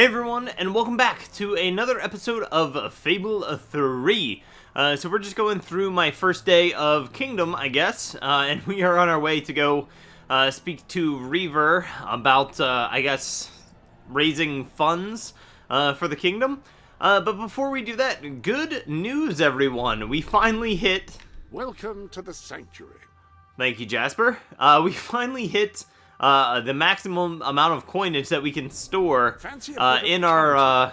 Hey everyone, and welcome back to another episode of Fable 3. So we're just going through my first day of Kingdom, I guess, and we are on our way to go speak to Reaver about, I guess, raising funds for the Kingdom. But before we do that, good news everyone, we finally hit... Welcome to the Sanctuary. Thank you, Jasper. We finally hit... the maximum amount of coinage that we can store in our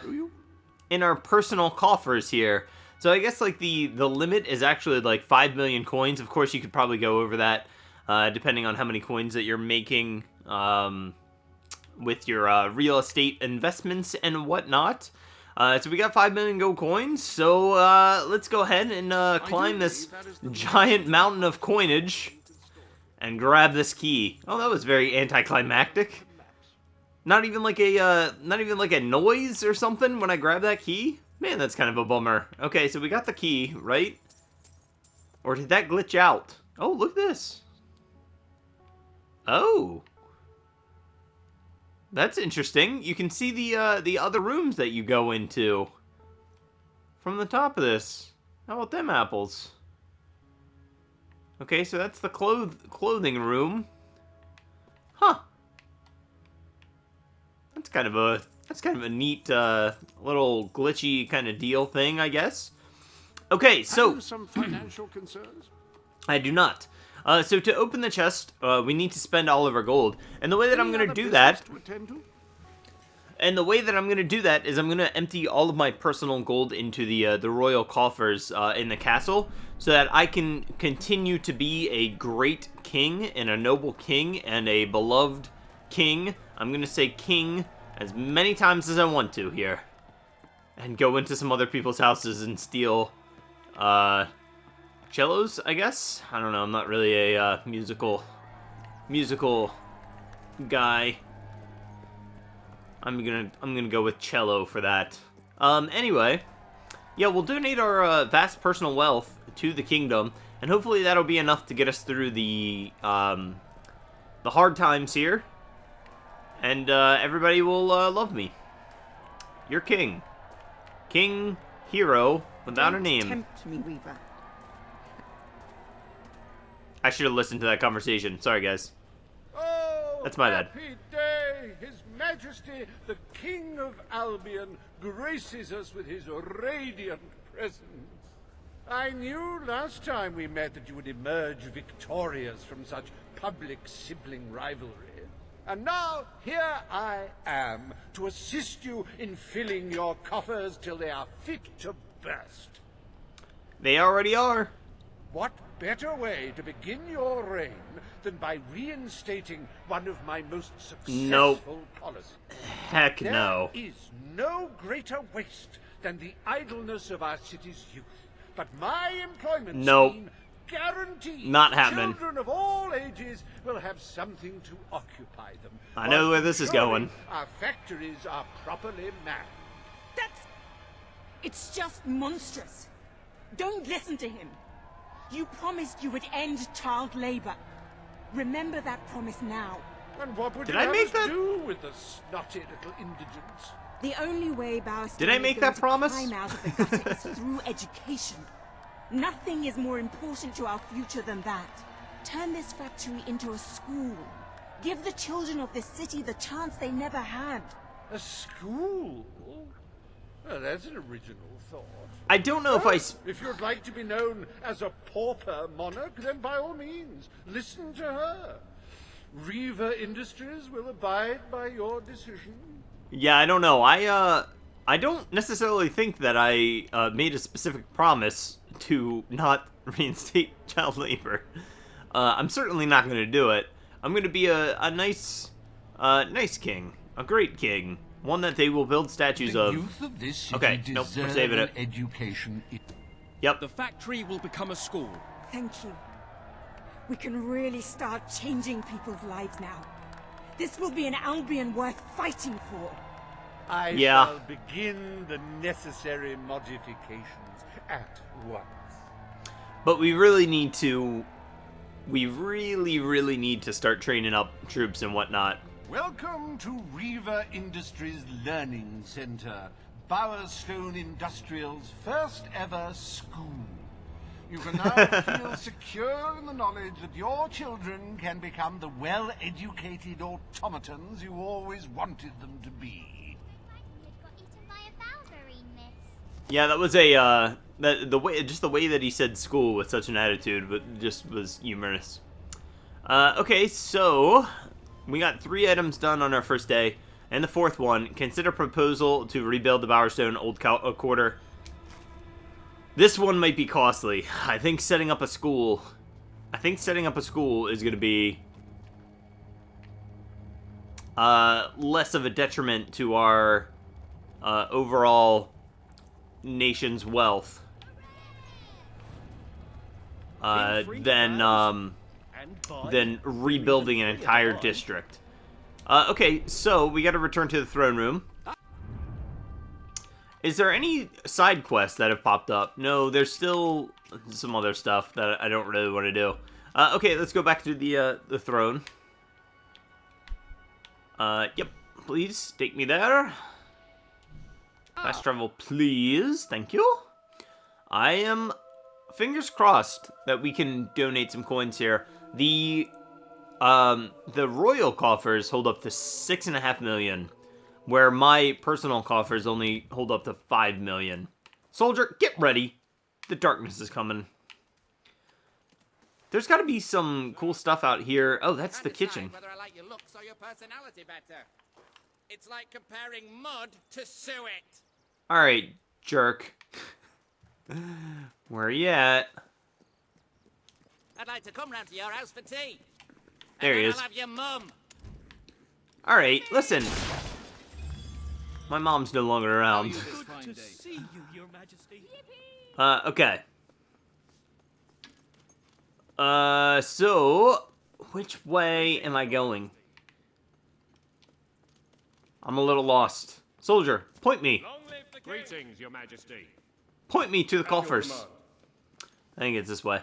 personal coffers here. So I guess like the limit is actually like 5 million coins. Of course, you could probably go over that depending on how many coins that you're making with your real estate investments and whatnot. So we got 5 million gold coins. So let's go ahead and climb this giant mountain of coinage. And grab this key. Oh, that was very anticlimactic. Not even like a noise or something when I grab that key. Man, that's kind of a bummer. Okay, so we got the key, right? Or did that glitch out? Oh, look at this. Oh, that's interesting. You can see the other rooms that you go into from the top of this. How about them apples? Okay, so that's the clothing room. Huh. That's kind of a neat little glitchy kind of deal thing, I guess. Okay, so Have you some financial concerns? I do not. So to open the chest, we need to spend all of our gold. And the way that I'm going to do that is I'm going to empty all of my personal gold into the royal coffers in the castle, so that I can continue to be a great king and a noble king and a beloved king. I'm going to say king as many times as I want to here. And go into some other people's houses and steal cellos, I guess? I don't know, I'm not really a musical guy. I'm gonna go with cello for that. Anyway, yeah, we'll donate our vast personal wealth to the kingdom, and hopefully that'll be enough to get us through the hard times here, and everybody will love me. You're king, hero without a name. Tempt me, Weaver. I should have listened to that conversation. Sorry, guys. Oh, That's my bad. Happy day! His Majesty, the King of Albion, graces us with his radiant presence. I knew last time we met that you would emerge victorious from such public sibling rivalry. And now, here I am, to assist you in filling your coffers till they are fit to burst. They already are. What better way to begin your reign than by reinstating one of my most successful policies? Heck no. There is no greater waste than the idleness of our city's youth. But my employment scheme guarantees not happening. Children of all ages will have something to occupy them. I know where this is going. Our factories are properly manned. It's just monstrous. Don't listen to him. You promised you would end child labor. Remember that promise now. And what would Did you I have make us that? do with the snotty little indigents? The only way Bowerstone Did I make is that going to promise? climb out of the gutter is through education. Nothing is more important to our future than that. Turn this factory into a school. Give the children of this city the chance they never had. A school? Well, that's an original thought. I don't know If you'd like to be known as a pauper monarch, then by all means, listen to her. Reaver Industries will abide by your decision. Yeah, I don't know. I don't necessarily think that I made a specific promise to not reinstate child labor. I'm certainly not going to do it. I'm going to be a nice king, a great king, one that they will build statues The of. youth of this city Okay, nope, we're deserve saving an it. education. Yep. The factory will become a school. Thank you. We can really start changing people's lives now. This will be an Albion worth fighting for. I Yeah. shall begin the necessary modifications at once. But we really need to start training up troops and whatnot. Welcome to Reaver Industries Learning Center, Bowerstone Industrial's first ever school. You can now feel secure in the knowledge that your children can become the well-educated automatons you always wanted them to be. Yeah, that was a the way that he said school with such an attitude, but just was humorous. Okay, so we got 3 items done on our first day, and the 4th one: consider proposal to rebuild the Bowerstone Old Quarter. This one might be costly. I think setting up a school is going to be less of a detriment to our overall nation's wealth than rebuilding an entire district. Okay, so we got to return to the throne room. Is there any side quests that have popped up? No, there's still some other stuff that I don't really want to do. Okay, let's go back to the throne. Yep, please take me there. Fast travel, please. Thank you. I am fingers crossed that we can donate some coins here. The royal coffers hold up to 6.5 million. Where my personal coffers only hold up to 5 million. Soldier, get ready. The darkness is coming. There's got to be some cool stuff out here. Oh, that's the kitchen. Whether I like your looks or your personality better. It's like comparing mud to suet. All right, jerk. Where are you at? I'd like to come round to your house for tea. There he is. I'll have your mum. All right, listen. My mom's no longer around. Good to see you, Your Majesty. Okay. So, which way am I going? I'm a little lost. Soldier, point me. Greetings, Your Majesty. Point me to the coffers. I think it's this way.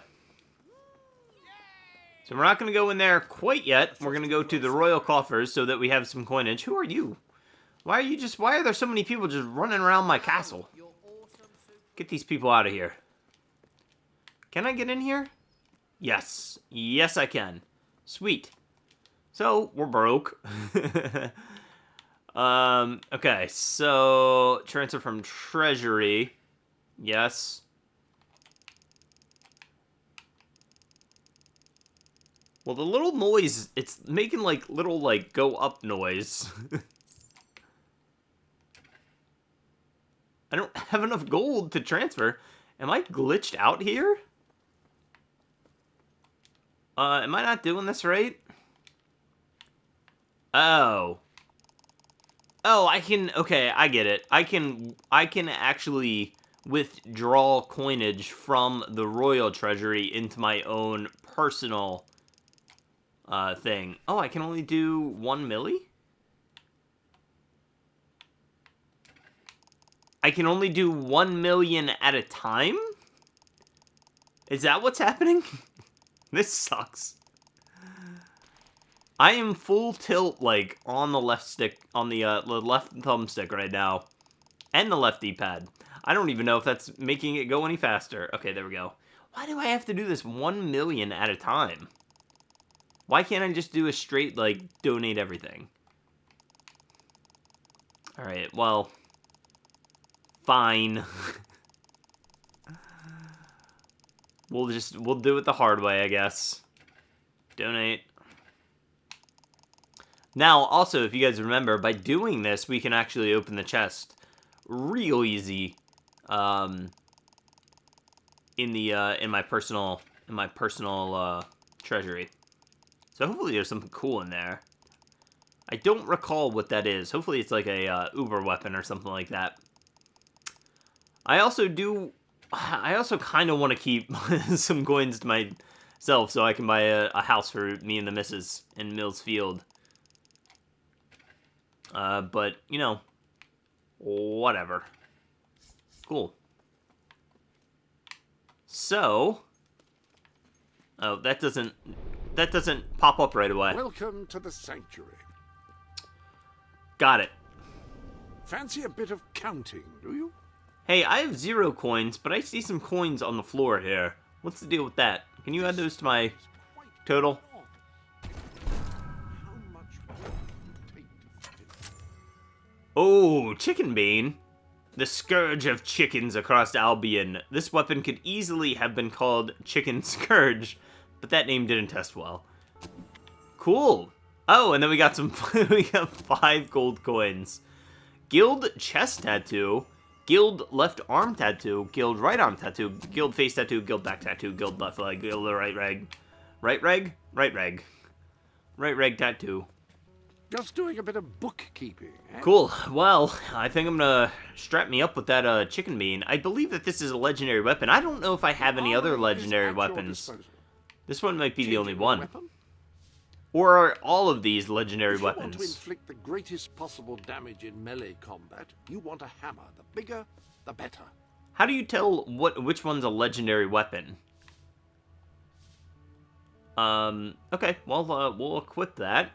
So we're not going to go in there quite yet. We're going to go to the royal coffers so that we have some coinage. Who are you? Why are there so many people just running around my castle? Get these people out of here. Can I get in here? Yes. Yes, I can. Sweet. So, we're broke. Okay, so transfer from Treasury. Yes. Well, the little noise, it's making like little like go up noise. I don't have enough gold to transfer. Am I glitched out here? Am I not doing this right? Oh. Oh, I can, okay, I get it. I can actually withdraw coinage from the royal treasury into my own personal thing. Oh, I can only do 1 milli? I can only do 1 million at a time? Is that what's happening? This sucks. I am full tilt, like, on the left stick, on the left thumbstick right now. And the left D-pad. I don't even know if that's making it go any faster. Okay, there we go. Why do I have to do this 1 million at a time? Why can't I just do a straight, like, donate everything? Alright, well... Fine. We'll do it the hard way, I guess. Donate. Now, also, if you guys remember, by doing this, we can actually open the chest real easy. In my personal treasury. So hopefully there's something cool in there. I don't recall what that is. Hopefully it's like a uber weapon or something like that. I also kind of want to keep some coins to myself so I can buy a house for me and the missus in Mills Field. But, you know, whatever. Cool. So, oh, that doesn't pop up right away. Welcome to the sanctuary. Got it. Fancy a bit of counting, do you? Hey, I have 0 coins, but I see some coins on the floor here. What's the deal with that? Can you add those to my total? How much work would it take to fit it? Oh, chicken bean. The scourge of chickens across Albion. This weapon could easily have been called Chicken Scourge, but that name didn't test well. Cool. Oh, and then we got we got 5 gold coins. Guild chest tattoo. Guild left arm tattoo, guild right arm tattoo, guild face tattoo, guild back tattoo, guild left leg, guild right reg. Right reg? Right reg. Right reg tattoo. Just doing a bit of bookkeeping, eh? Cool. Well, I think I'm gonna strap me up with that chicken bean. I believe that this is a legendary weapon. I don't know if I have any other legendary weapons. This one might be the only one. Weapon? Or are all of these legendary If you want to weapons? inflict the greatest possible damage in melee combat, you want a hammer. The bigger, the better. How do you tell which one's a legendary weapon? Okay, well, we'll equip that.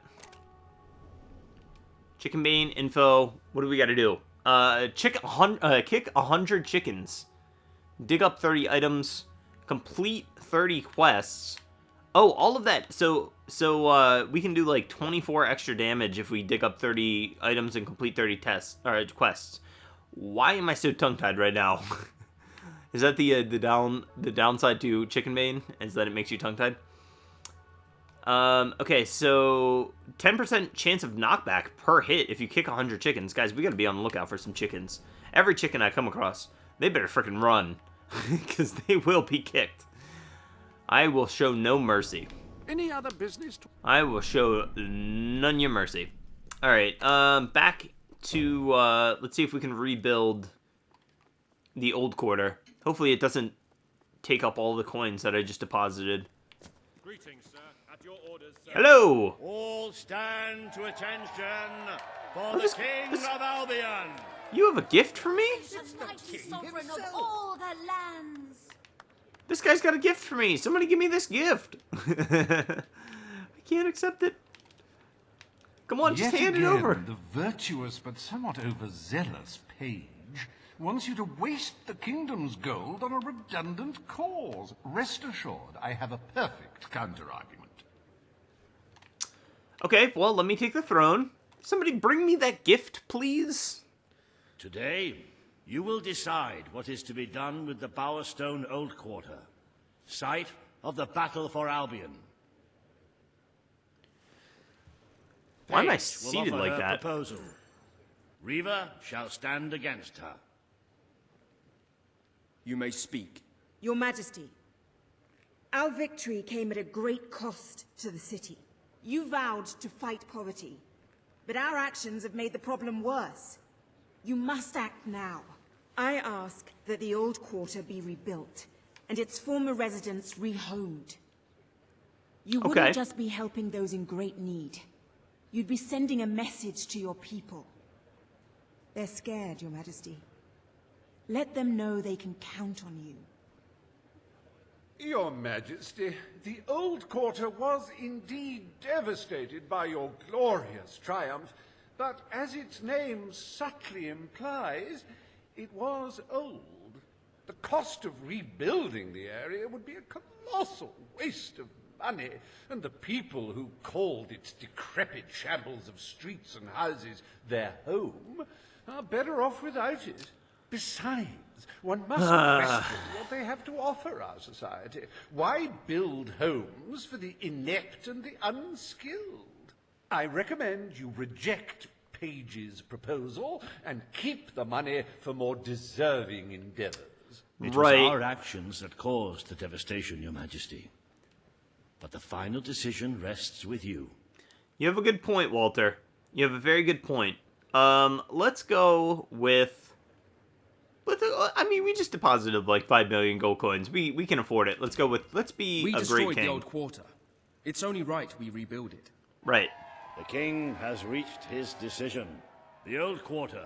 Chicken bean, info, what do we gotta do? Kick 100 chickens. Dig up 30 items. Complete 30 quests. Oh, all of that. So we can do like 24 extra damage if we dig up 30 items and complete 30 quests. Why am I so tongue-tied right now? Is that the downside to chicken bane? Is that it makes you tongue-tied? Okay, so 10% chance of knockback per hit if you kick 100 chickens. Guys, we gotta be on the lookout for some chickens. Every chicken I come across, they better frickin' run, because they will be kicked. I will show no mercy. Any other business? I will show none your mercy. Alright, back to, let's see if we can rebuild the Old Quarter. Hopefully it doesn't take up all the coins that I just deposited. Greetings, sir. At your orders, sir. Hello! All stand to attention for the King of Albion. You have a gift for me? The mighty sovereign of all the lands. This guy's got a gift for me. Somebody give me this gift. I can't accept it. Come on, just hand it over. The virtuous but somewhat overzealous Page wants you to waste the kingdom's gold on a redundant cause. Rest assured, I have a perfect counter-argument. Okay, well, let me take the throne. Somebody bring me that gift, please. Today, you will decide what is to be done with the Bowerstone Old Quarter, site of the battle for Albion. Why am I Page seated will offer like her that? Proposal. Reaver shall stand against her. You may speak. Your Majesty, our victory came at a great cost to the city. You vowed to fight poverty, but our actions have made the problem worse. You must act now. I ask that the Old Quarter be rebuilt, and its former residents rehomed. You wouldn't just be helping those in great need. You'd be sending a message to your people. They're scared, Your Majesty. Let them know they can count on you. Your Majesty, the Old Quarter was indeed devastated by your glorious triumph, but as its name subtly implies, it was old. The cost of rebuilding the area would be a colossal waste of money, and the people who called its decrepit shambles of streets and houses their home are better off without it. Besides, one must question what they have to offer our society. Why build homes for the inept and the unskilled? I recommend you reject Page's proposal and keep the money for more deserving endeavors. It was our actions that caused the devastation, Your Majesty. But the final decision rests with you. You have a good point, Walter. You have a very good point. Let's go with... I mean, we just deposited like 5 million gold coins. We can afford it. Let's go with... Let's be We a great destroyed king. the Old Quarter. It's only right we rebuild it. Right. The king has reached his decision. The Old Quarter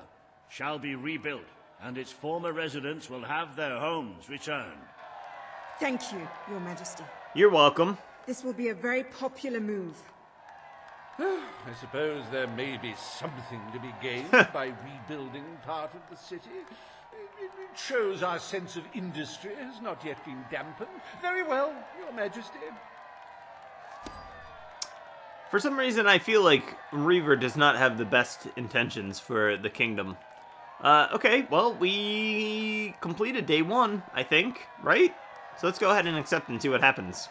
shall be rebuilt, and its former residents will have their homes returned. Thank you, Your Majesty. You're welcome. This will be a very popular move. I suppose there may be something to be gained by rebuilding part of the city. It shows our sense of industry has not yet been dampened. Very well, Your Majesty. For some reason, I feel like Reaver does not have the best intentions for the kingdom. Okay, well, we completed day 1, I think, right? So let's go ahead and accept and see what happens.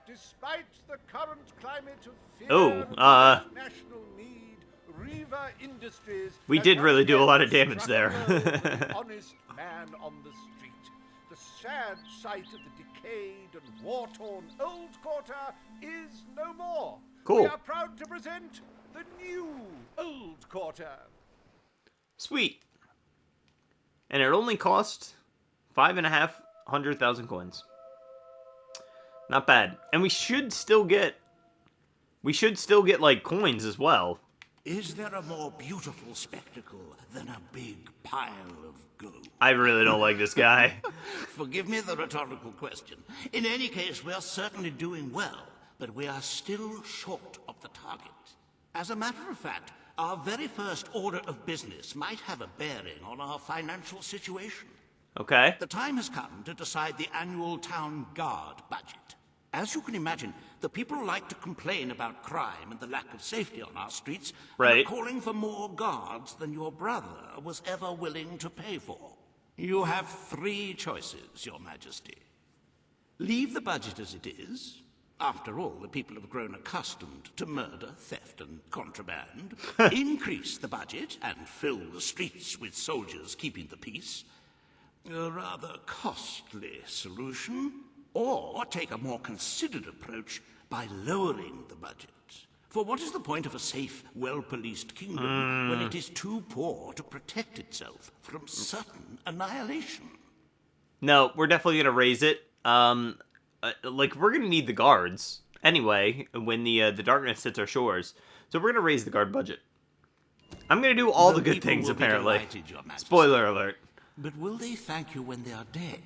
Despite the current climate of fear Oh, and national need, Reaver Industries we has did not really do a yet lot of damage struck there. a blow with the honest man on the street. The sad sight of the decayed and war-torn Old Quarter is no more. Cool. We are proud to present the new Old Quarter. Sweet. And it only cost 5,500,000 coins. Not bad. And we should still get like coins as well. Is there a more beautiful spectacle than a big pile of gold? I really don't like this guy. Forgive me the rhetorical question. In any case, we're certainly doing well, but we are still short of the target. As a matter of fact, our very first order of business might have a bearing on our financial situation. Okay. The time has come to decide the annual town guard budget. As you can imagine, the people like to complain about crime and the lack of safety on our streets, Right. and are calling for more guards than your brother was ever willing to pay for. You have 3 choices, Your Majesty. Leave the budget as it is. After all, the people have grown accustomed to murder, theft, and contraband. Increase the budget and fill the streets with soldiers keeping the peace. A rather costly solution. Or take a more considered approach by lowering the budget. For what is the point of a safe, well-policed kingdom when it is too poor to protect itself from certain annihilation? No, we're definitely gonna raise it. Like we're gonna need the guards anyway when the darkness hits our shores. So we're gonna raise the guard budget. I'm gonna do all the good people things will be apparently. delighted, Your Majesty. Spoiler alert. But will they thank you when they are dead?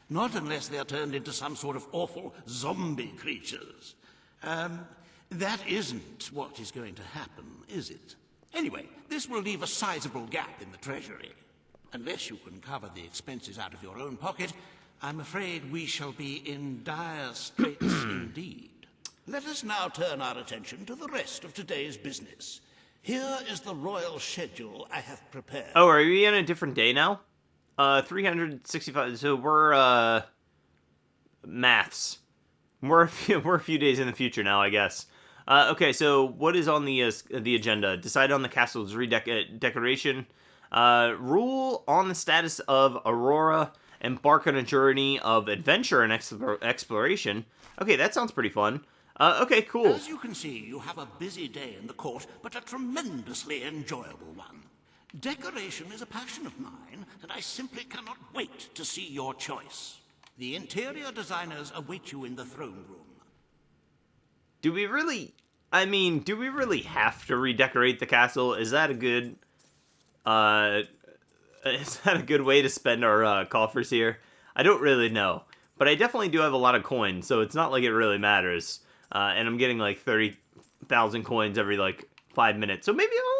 Not unless they are turned into some sort of awful zombie creatures. That isn't what is going to happen, is it? Anyway, this will leave a sizable gap in the Treasury. Unless you can cover the expenses out of your own pocket, I'm afraid we shall be in dire straits indeed. Let us now turn our attention to the rest of today's business. Here is the royal schedule I have prepared. Oh, are we on a different day now? 365. So we're maths. We're a few days in the future now, I guess. Okay, so what is on the agenda? Decide on the castle's decoration. Rule on the status of Aurora. Embark on a journey of adventure and exploration. Okay, that sounds pretty fun. Okay, cool. As you can see, you have a busy day in the court, but a tremendously enjoyable one. Decoration is a passion of mine, and I simply cannot wait to see your choice. The interior designers await you in the throne room. Do we really have to redecorate the castle? Is that a good way to spend our coffers here? I don't really know, but I definitely do have a lot of coins, so it's not like it really matters. And I'm getting like 30,000 coins every like 5 minutes, so maybe I'll,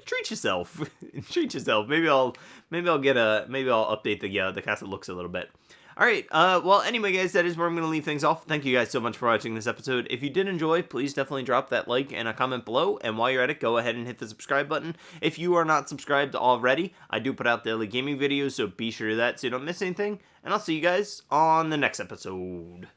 treat yourself. Treat yourself. Maybe I'll update the castle looks a little bit. All right. Well, anyway, guys, that is where I'm going to leave things off. Thank you guys so much for watching this episode. If you did enjoy, please definitely drop that like and a comment below. And while you're at it, go ahead and hit the subscribe button. If you are not subscribed already, I do put out daily gaming videos, so be sure to that so you don't miss anything. And I'll see you guys on the next episode.